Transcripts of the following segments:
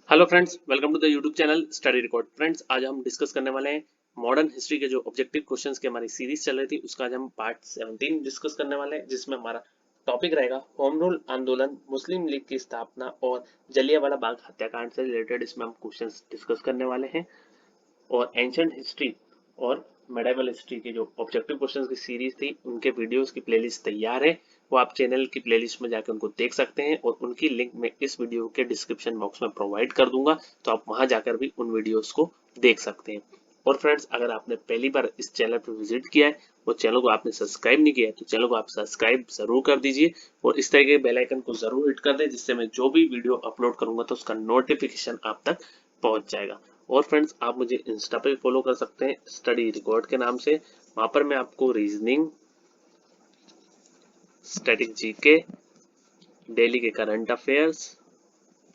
Hello friends, welcome to the YouTube channel study record. Friends, आज हम discuss करने वाले हैं मॉडर्न हिस्ट्री के जो ऑब्जेक्टिव क्वेश्चंस की हमारी सीरीज चल रही थी उसका आज हम पार्ट 17 डिस्कस करने वाले हैं, जिसमें हमारा टॉपिक रहेगा होम रूल आंदोलन, मुस्लिम लीग की स्थापना और जलियांवाला बाग हत्याकांड से रिलेटेड। इसमें हम क्वेश्चंस डिस्कस करने वाले हैं और एंशिएंट हिस्ट्री और मेडिवल हिस्ट्री की जो ऑब्जेक्टिव क्वेश्चंस की सीरीज थी उनके वीडियोस की प्लेलिस्ट तैयार है। वो आप चैनल की प्लेलिस्ट में जाकर उनको देख सकते हैं और उनकी लिंक मैं इस वीडियो के डिस्क्रिप्शन बॉक्स में प्रोवाइड कर दूंगा, तो आप वहां जाकर भी उन वीडियोस को देख सकते हैं। और फ्रेंड्स, अगर आपने पहली बार इस चैनल पर विजिट किया है और चैनल को आपने सब्सक्राइब नहीं किया है तो चैनल को आप सब्सक्राइब जरूर कर दीजिए और इस तरह के बेल आइकन को जरूर हिट कर दें, जिससे मैं जो भी वीडियो अपलोड करूंगा तो उसका नोटिफिकेशन आप तक पहुंच जाएगा। और फ्रेंड्स, आप मुझे इंस्टा पे फॉलो कर सकते हैं स्टडी रिकॉर्ड के नाम से। वहां पर मैं आपको रीजनिंग, स्टैटिक जीके, डेली के करंट अफेयर्स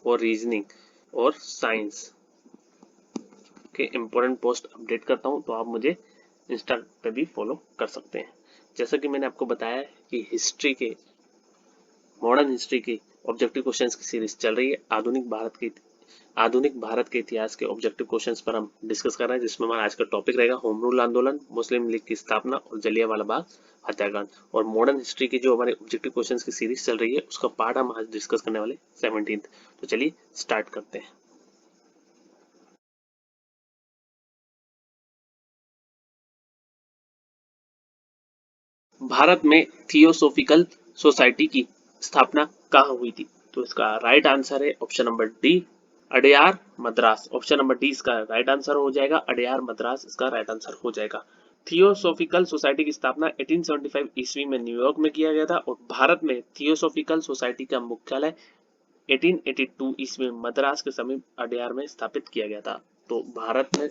और रीजनिंग और साइंस के इम्पोर्टेंट पोस्ट अपडेट करता हूं, तो आप मुझे इंस्टा पे भी फॉलो कर सकते हैं। जैसा कि मैंने आपको बताया कि हिस्ट्री के मॉडर्न हिस्ट्री की ऑब्जेक्टिव क्वेश्चंस की सीरीज चल रही है। आधुनिक भारत के इतिहास के ऑब्जेक्टिव क्वेश्चंस पर हम डिस्कस कर रहे हैं, जिसमें हमारा आज का टॉपिक रहेगा होम रूल आंदोलन, मुस्लिम लीग की स्थापना और जलियांवाला बाग हत्याकांड। और मॉडर्न हिस्ट्री की जो हमारे ऑब्जेक्टिव क्वेश्चंस की सीरीज चल रही है उसका पार्ट हम आज डिस्कस करने वाले 17th। तो चलिए स्टार्ट करते हैं। भारत में थियोसोफिकल सोसाइटी की स्थापना कहाँ हुई थी? तो इसका राइट आंसर है option number D, Adyar Madras. Option number D इसका राइट आंसर हो जाएगा, अडयार मद्रास इसका राइट आंसर हो जाएगा। थियोसोफिकल सोसाइटी की स्थापना 1875 ईस्वी में न्यूयॉर्क में किया गया था और भारत में थियोसोफिकल सोसाइटी का मुख्यालय 1882 ईस्वी में मद्रास के समीप अडयार में स्थापित किया गया था। तो भारत में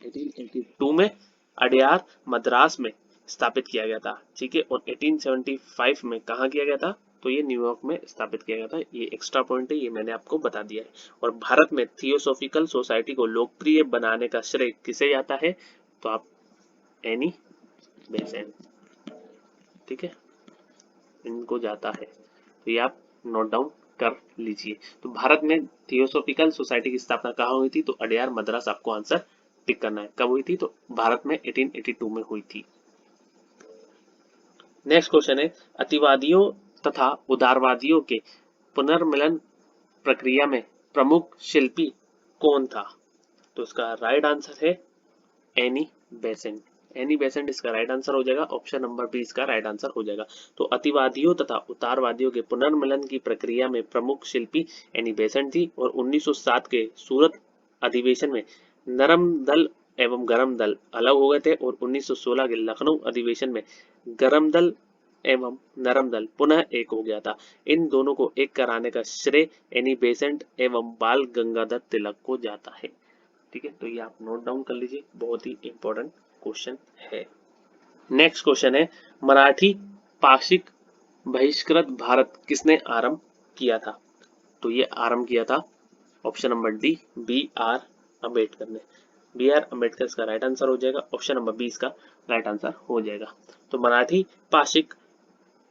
1882 में अडयार मद्रास में स्थापित किया गया था, ठीक है। और 1875 में कहाँ किया गया था? तो ये न्यूयॉर्क में स्थापित किया गया था। ये एक्स्ट्रा पॉइंट है, ये मैंने आपको बता दिया है। और भारत में थियोसोफिकल सोसाइटी को लोकप्रिय बनाने का श्रेय किसे जाता है? तो आप एनी बेसेंट, ठीक है, इनको जाता है। तो ये आप नोट डाउन कर लीजिए। तो भारत में थियोसोफिकल सोसाइटी की स्थापना कहाँ हुई थी? तो अडयार मद्रास आपको आंसर टिक करना है। कब हुई थी? तो भारत में 1882 में हुई थी। नेक्स्ट क्वेश्चन है, अतिवादियों तथा उदारवादियों के पुनर्मिलन प्रक्रिया में प्रमुख शिल्पी कौन था? तो इसका राइट आंसर है एनी बेसेंट। एनी बेसेंट इसका राइट आंसर हो जाएगा। ऑप्शन नंबर बी इसका राइट आंसर हो जाएगा। तो अतिवादियों तथा उदारवादियों के पुनर्मिलन की प्रक्रिया में प्रमुख शिल्पी एनी बेसेंट थी और 1907 के सूरत अधिवेशन में नरम दल एवं गरम दल अलग हो गए थे और 1916 के लखनऊ अधिवेशन में गरम दल एवं नरम दल पुनः एक हो गया था। इन दोनों को एक कराने का श्रेय एनी बेसेंट एवं बाल गंगाधर तिलक को जाता है, ठीक है। तो ये आप नोट डाउन कर लीजिए, बहुत ही इंपॉर्टेंट क्वेश्चन है। नेक्स्ट क्वेश्चन है, मराठी पाक्षिक बहिष्कृत भारत किसने आरंभ किया था? तो ये आरंभ किया था option number D, B R Ambedkar ने। बी आर अम्बेडकर इसका राइट आंसर हो जाएगा। ऑप्शन नंबर बी इसका राइट आंसर हो जाएगा। तो मराठी पाक्षिक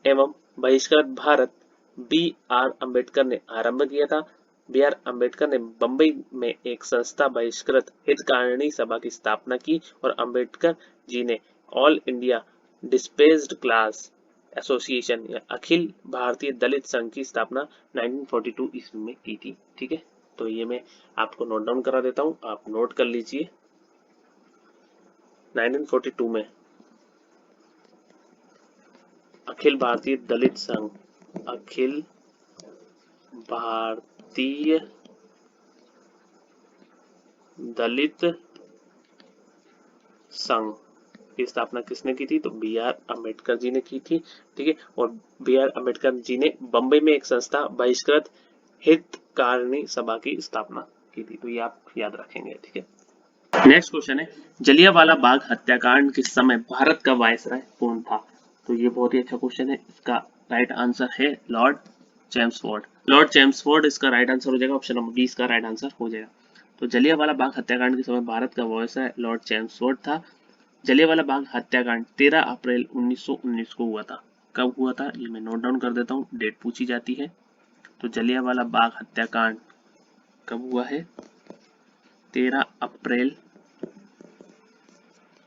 एवं बहिष्कृत भारत बी आर अम्बेडकर ने आरंभ किया था। बी आर अम्बेडकर ने बंबई में एक संस्था बहिष्कृत हितकारिणी सभा की स्थापना की और अम्बेडकर जी ने all India displaced class association या अखिल भारतीय दलित संघ की स्थापना 1942 ईस्वी में की थी, ठीक है। तो ये मैं आपको नोट डाउन करा देता हूँ, आप नोट कर लीजिए। 1942 में अखिल भारतीय दलित संघ, अखिल भारतीय दलित संघ की स्थापना किसने की थी? तो बी आर अम्बेडकर जी ने की थी, ठीक है। और बी आर अम्बेडकर जी ने बंबई में एक संस्था बहिष्कृत हितकारिणी सभा की स्थापना की थी। तो ये आप याद रखेंगे, ठीक है। नेक्स्ट क्वेश्चन है, जलियांवाला बाग हत्याकांड के समय भारत का वायसराय कौन था? तो ये बहुत ही अच्छा क्वेश्चन है। इसका राइट आंसर है लॉर्ड चैम्सफोर्ड। लॉर्ड चैम्सफोर्ड इसका राइट आंसर हो जाएगा। ऑप्शन नंबर बी इसका राइट आंसर हो जाएगा। तो जलियांवाला बाग हत्याकांड के समय भारत का वायसराय लॉर्ड चैम्सफोर्ड था। जलियांवाला बाग हत्याकांड 13 अप्रैल 1919 को हुआ था। कब हुआ था ये मैं नोट डाउन कर देता हूँ, डेट पूछी जाती है। तो जलियांवाला बाग हत्याकांड कब हुआ है? 13 अप्रैल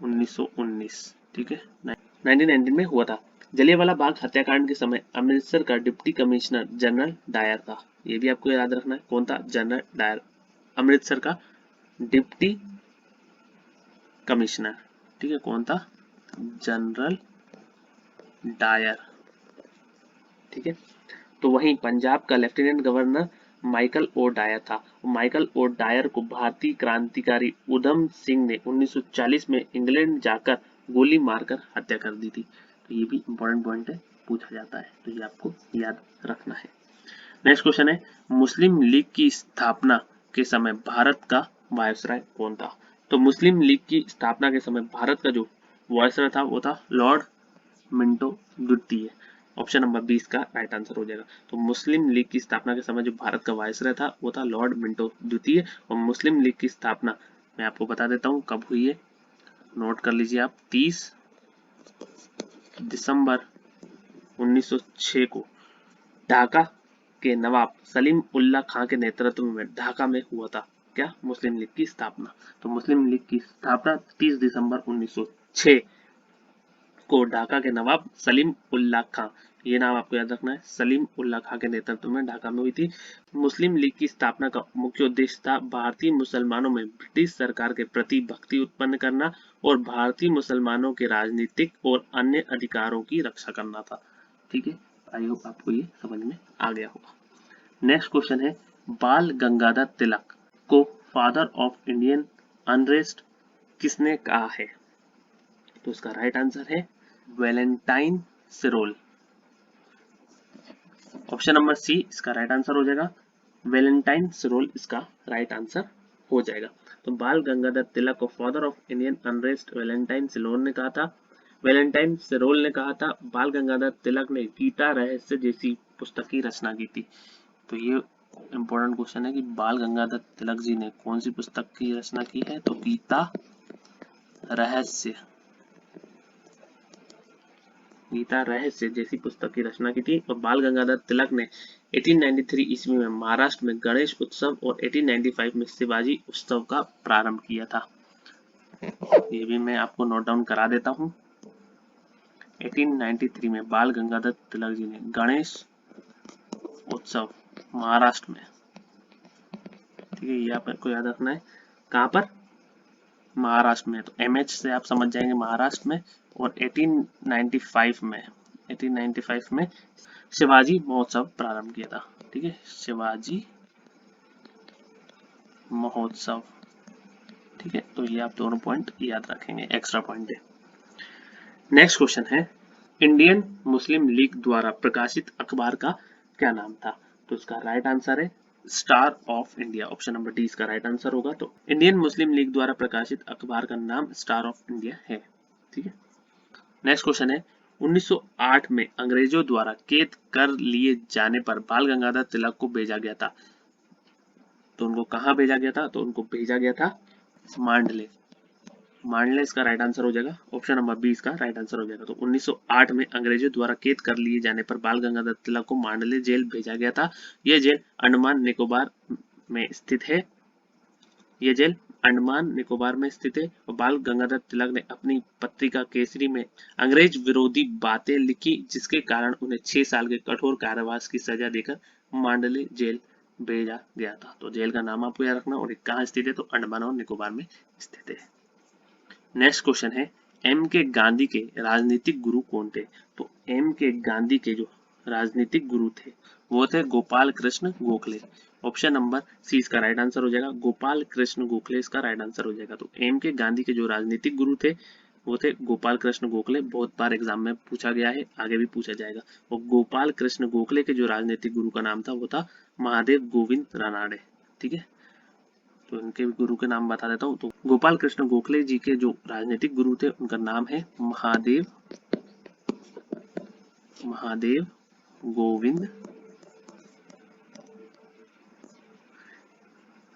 1919, ठीक है, 1919 में हुआ था। जलियांवाला बाग हत्याकांड के समय अमृतसर का डिप्टी कमिश्नर जनरल डायर था। ये भी आपको याद रखना है, कौन था? जनरल डायर, अमृतसर का डिप्टी कमिश्नर, ठीक है, कौन था? जनरल डायर, ठीक है। तो वहीं पंजाब का lieutenant governor Michael O'Dwyer था। माइकल ओ डायर को भारतीय क्रांतिकारी उधम सिंह ने 1940 में इंग्लैंड जाकर गोली मारकर हत्या कर दी थी। तो ये भी इंपॉर्टेंट पॉइंट है, पूछा जाता है, तो ये आपको याद रखना है। नेक्स्ट क्वेश्चन है, मुस्लिम लीग की स्थापना के समय भारत का वायसराय कौन था? तो मुस्लिम लीग की स्थापना के समय भारत का जो वायसराय था वो था लॉर्ड मिंटो द्वितीय। ऑप्शन नंबर 20 का राइट आंसर हो जाएगा। तो मुस्लिम लीग की स्थापना के समय जो भारत का वायसराय था वो था लॉर्ड मिंटो द्वितीय। और मुस्लिम लीग की स्थापना मैं आपको बता देता हूँ कब हुई है, नोट कर लीजिए आप, 30 दिसंबर 1906 को ढाका के नवाब सलीम उल्लाह खां के नेतृत्व में ढाका में हुआ था क्या? मुस्लिम लीग की स्थापना। तो मुस्लिम लीग की स्थापना 30 दिसंबर 1906 को ढाका के नवाब सलीम उल्लाह खां, ये नाम आपको याद रखना है, सलीम उल्लाह खां के नेतृत्व में ढाका में हुई थी। मुस्लिम लीग की स्थापना का मुख्य उद्देश्य था भारतीय मुसलमानों में ब्रिटिश सरकार के प्रति भक्ति उत्पन्न करना और भारतीय मुसलमानों के राजनीतिक और अन्य अधिकारों की रक्षा करना था, ठीक है। आई होप आपको ये समझ में आ गया होगा। नेक्स्ट क्वेश्चन है, बाल गंगाधर तिलक को फादर ऑफ इंडियन अनरेस्ट किसने कहा है? तो इसका राइट आंसर है वैलेंटाइन सिरोल। ऑप्शन नंबर सी इसका राइट आंसर हो जाएगा, वैलेंटाइन सिरोल इसका राइट आंसर हो जाएगा। तो बाल गंगाधर तिलक को father of Indian unrest Valentine Chirol ने कहा था। वैलेंटाइन सिरोल ने कहा था बाल गंगाधर तिलक ने गीता रहस्य जैसी पुस्तक की रचना की थी। तो ये इंपॉर्टेंट क्वेश्चन है कि बाल गंगाधर तिलक जी ने कौन सी पुस्तक की रचना की है? तो गीता रहस्य, गीता रहस्य जैसी पुस्तक की रचना की थी। और बाल गंगाधर तिलक ने 1893 ईस्वी में महाराष्ट्र में गणेश उत्सव और 1895 में शिवाजी उत्सव का प्रारंभ किया था। ये भी मैं आपको नोट डाउन करा देता हूँ। 1893 में बाल गंगाधर तिलक जी ने गणेश उत्सव महाराष्ट्र में, ठीक है, ये आपको याद रखना है, कहाँ पर? महाराष्ट्र में। तो एमएच से आप समझ जाएंगे महाराष्ट्र में। और 1895 में शिवाजी महोत्सव प्रारंभ किया था, ठीक है, शिवाजी महोत्सव, ठीक है। तो ये आप दोनों पॉइंट याद रखेंगे, एक्स्ट्रा पॉइंट है। नेक्स्ट क्वेश्चन है, इंडियन मुस्लिम लीग द्वारा प्रकाशित अखबार का क्या नाम था? तो इसका राइट आंसर है star of India. Option number D इसका राइट आंसर होगा। तो इंडियन मुस्लिम लीग द्वारा प्रकाशित अखबार का नाम स्टार ऑफ इंडिया है, ठीक है। नेक्स्ट क्वेश्चन है, 1908 में अंग्रेजों द्वारा कैद कर लिए जाने पर बाल गंगाधर तिलक को भेजा गया था। तो उनको कहाँ भेजा गया था? तो उनको भेजा गया था मांडले। मांडले इसका राइट आंसर हो जाएगा। ऑप्शन नंबर बी इसका राइट आंसर हो जाएगा। तो 1908 में अंग्रेजों द्वारा कैद कर लिए जाने पर बाल गंगाधर तिलक को मांडले जेल भेजा गया था। यह जेल अंडमान निकोबार में स्थित है। यह जेल अंडमान निकोबार में स्थित है। और बाल गंगाधर तिलक ने अपनी पत्रिका केसरी में अंग्रेज विरोधी बातें लिखी, जिसके कारण उन्हें 6 साल के कठोर कारावास की सजा देकर मांडले जेल भेजा गया था। तो जेल का नाम आपको याद रखना। और कहाँ स्थित है? तो अंडमान और निकोबार में स्थित है। नेक्स्ट क्वेश्चन है, एम के गांधी के राजनीतिक गुरु कौन थे? तो एम के गांधी के जो राजनीतिक गुरु थे वो थे Gopal Krishna Gokhale. Option number C इसका राइट आंसर हो जाएगा, गोपाल कृष्ण गोखले इसका राइट आंसर हो जाएगा। तो एम के गांधी के जो राजनीतिक गुरु थे वो थे गोपाल कृष्ण गोखले। बहुत बार एग्जाम में पूछा गया है, आगे भी पूछा जाएगा। और गोपाल कृष्ण गोखले के जो राजनीतिक गुरु का नाम था वो था महादेव गोविंद रानाडे, ठीक है। तो इनके गुरु के नाम बता देता हूँ। तो गोपाल कृष्ण गोखले जी के जो राजनीतिक गुरु थे उनका नाम है महादेव गोविंद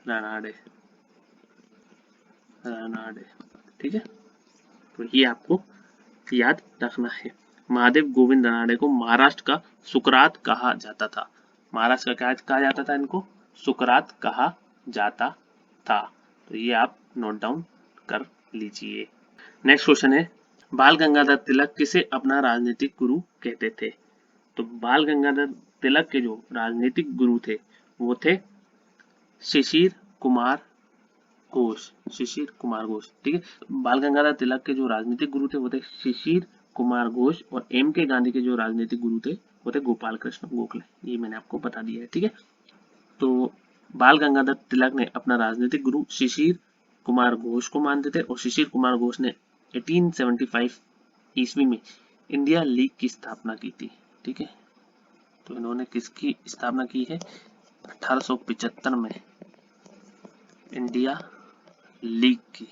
रानाडे, ठीक है। तो ये आपको याद रखना है। महादेव गोविंद रानाडे को महाराष्ट्र का सुकरात कहा जाता था। महाराष्ट्र का क्या कहा जाता था इनको? सुकरात कहा जाता था। तो ये आप नोट डाउन कर लीजिए। नेक्स्ट क्वेश्चन है, बाल गंगाधर तिलक किसे अपना राजनीतिक गुरु कहते थे? तो बाल गंगाधर तिलक के जो राजनीतिक गुरु थे वो थे शिशिर कुमार घोष। शिशिर कुमार घोष, ठीक है। बाल गंगाधर तिलक के जो राजनीतिक गुरु थे वो थे शिशिर कुमार घोष, और एम के गांधी के जो राजनीतिक गुरु थे वो थे गोपाल कृष्ण गोखले। ये मैंने आपको बता दिया है, ठीक है। तो बाल गंगाधर तिलक ने अपना राजनीतिक गुरु शिशिर कुमार घोष को मानते थे, और शिशिर कुमार घोष ने 1875 ईस्वी में इंडिया लीग की स्थापना की थी, ठीक है। तो इन्होंने किसकी स्थापना की है? 1875 में इंडिया लीग की,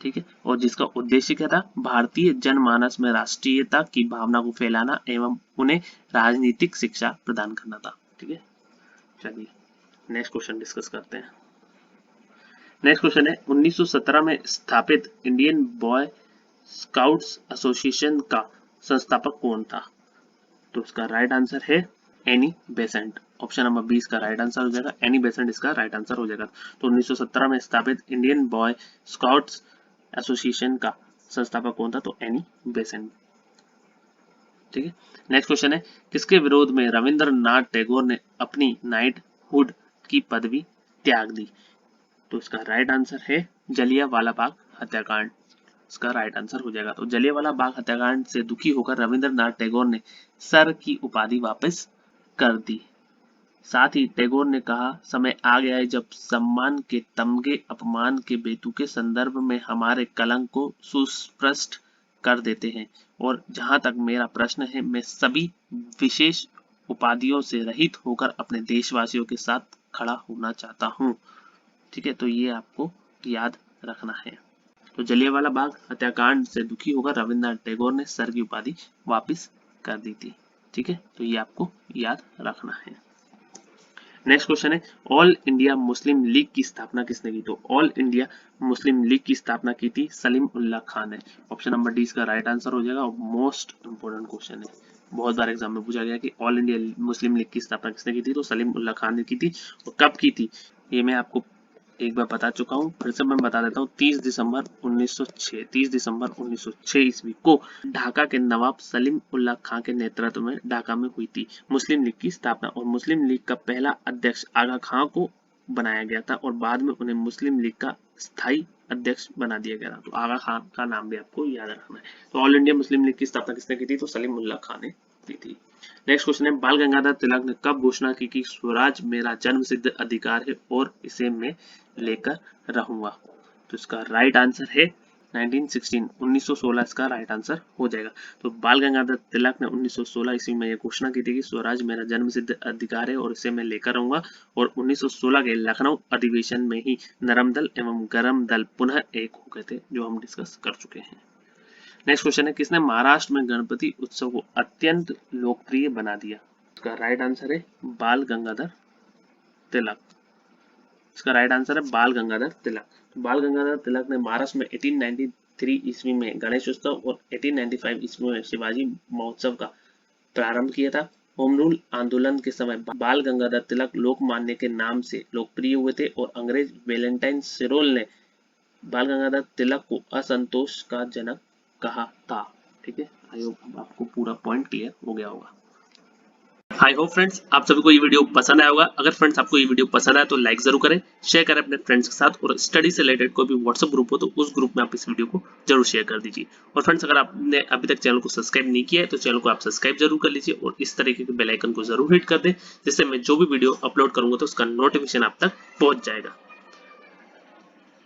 ठीक है। और जिसका उद्देश्य क्या था? भारतीय जनमानस में राष्ट्रीयता की भावना को फैलाना एवं उन्हें राजनीतिक शिक्षा प्रदान करना था, ठीक है। चलिए नेक्स्ट क्वेश्चन डिस्कस करते हैं। नेक्स्ट क्वेश्चन है, 1917 में स्थापित इंडियन बॉय स्काउट्स एसोसिएशन का संस्थापक कौन था? तो इसका राइट आंसर है एनी बेसेंट। ऑप्शन नंबर 20 का राइट आंसर हो जाएगा, एनी बेसेंट इसका राइट आंसर हो जाएगा। तो 1917 में स्थापित इंडियन बॉय स्काउट्स एसोसिएशन का संस्थापक कौन था? तो एनी बेसेंट, ठीक है। नेक्स्ट क्वेश्चन है, किसके विरोध में रविंद्रनाथ टैगोर ने अपनी नाइटहुड की पदवी त्याग दी? तो इसका राइट आंसर है जलियांवाला बाग हत्याकांड, इसका राइट आंसर हो जाएगा। तो जलियांवाला बाग हत्याकांड से दुखी होकर रविंद्रनाथ टैगोर ने सर की उपाधि वापस कर दी। साथ ही टैगोर ने कहा, समय आ गया है जब सम्मान के तमगे अपमान के बेतुके संदर्भ में हमारे कलंक को सुस्पष्ट कर देते हैं, और जहां तक मेरा प्रश्न है, मैं सभी विशेष उपाधियों से रहित होकर अपने देशवासियों के साथ खड़ा होना चाहता हूं, ठीक है। तो ये आपको याद रखना है। तो जलियांवाला बाग हत्याकांड से दुखी होकर रविंद्रनाथ टैगोर ने सर की उपाधि वापस कर दी थी, ठीक है। तो ये आपको याद रखना है। नेक्स्ट क्वेश्चन है, ऑल इंडिया मुस्लिम लीग की स्थापना किसने की? तो ऑल इंडिया मुस्लिम लीग की स्थापना की थी सलीम उल्लाह खान ने। ऑप्शन नंबर डी इसका राइट आंसर हो जाएगा, और मोस्ट इंपोर्टेंट क्वेश्चन है, बहुत बार एग्जाम में पूछा गया कि ऑल इंडिया मुस्लिम लीग की स्थापना किसने की थी? तो सलीम उल्लाह खान ने की थी। और कब की थी ये मैं आपको एक बार बता चुका हूँ, फिर से मैं बता देता हूँ। 30 दिसंबर 1906 ईस्वी को ढाका के नवाब सलीम उल्लाह खां के नेतृत्व में ढाका में हुई थी मुस्लिम लीग की स्थापना, और मुस्लिम लीग का पहला अध्यक्ष आगा खां को बनाया गया था, और बाद में उन्हें मुस्लिम लीग का स्थायी अध्यक्ष बना दिया गया था। तो आगा खां का नाम भी आपको याद रखना है। तो ऑल इंडिया मुस्लिम लीग की स्थापना किसने की थी? तो सलीम उल्लाह खां ने की थी। नेक्स्ट क्वेश्चन है, बाल गंगाधर तिलक ने कब घोषणा की कि स्वराज मेरा जन्म सिद्ध अधिकार है और इसे मैं लेकर रहूंगा? तो इसका राइट आंसर है 1916, 1916 इसका राइट आंसर हो जाएगा। तो बाल गंगाधर तिलक ने 1916 ईस्वी में यह घोषणा की थी कि स्वराज मेरा जन्म सिद्ध अधिकार है और इसे मैं लेकर रहूंगा, और 1916 के लखनऊ अधिवेशन में ही नरम दल एवं गरम दल पुनः एक हो गए थे, जो हम डिस्कस कर चुके हैं। नेक्स्ट क्वेश्चन है, किसने महाराष्ट्र में गणपति उत्सव को अत्यंत लोकप्रिय बना दिया? इसका राइट आंसर है बाल गंगाधर तिलक, इसका राइट आंसर है बाल गंगाधर तिलक। तो बाल गंगाधर तिलक ने महाराष्ट्र में 1893 ईस्वी में गणेश उत्सव और 1895 ईस्वी में शिवाजी महोत्सव का प्रारंभ किया था। होम रूल आंदोलन के समय बाल गंगाधर तिलक लोकमान्य के नाम से लोकप्रिय हुए थे, और अंग्रेज वेलेंटाइन सिरोल ने बाल गंगाधर तिलक को असंतोष का जनक कहा था, ठीक है। आई होप आपको पूरा पॉइंट क्लियर हो गया होगा। आई होप फ्रेंड्स आप सभी को ये वीडियो पसंद आया होगा। अगर फ्रेंड्स आपको ये वीडियो पसंद आया तो लाइक जरूर करें, शेयर करें अपने फ्रेंड्स के साथ, और स्टडी से रिलेटेड कोई भी व्हाट्सएप ग्रुप हो तो उस ग्रुप में आप इस वीडियो को जरूर शेयर कर दीजिए। और फ्रेंड्स अगर आपने अभी तक चैनल को सब्सक्राइब नहीं किया है तो चैनल को आप सब्सक्राइब जरूर कर लीजिए, और इस तरीके के बेल आइकन को जरूर हिट कर दें, जिससे मैं जो भी वीडियो अपलोड करूंगा तो उसका नोटिफिकेशन आप तक पहुंच जाएगा।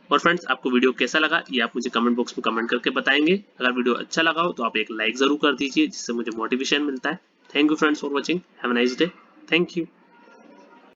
और फ्रेंड्स आपको वीडियो कैसा लगा ये आप मुझे कमेंट बॉक्स में कमेंट करके बताएंगे। अगर वीडियो अच्छा लगा हो तो आप एक लाइक जरूर कर दीजिए, जिससे मुझे मोटिवेशन मिलता है। Thank you friends for watching, have a nice day, thank you.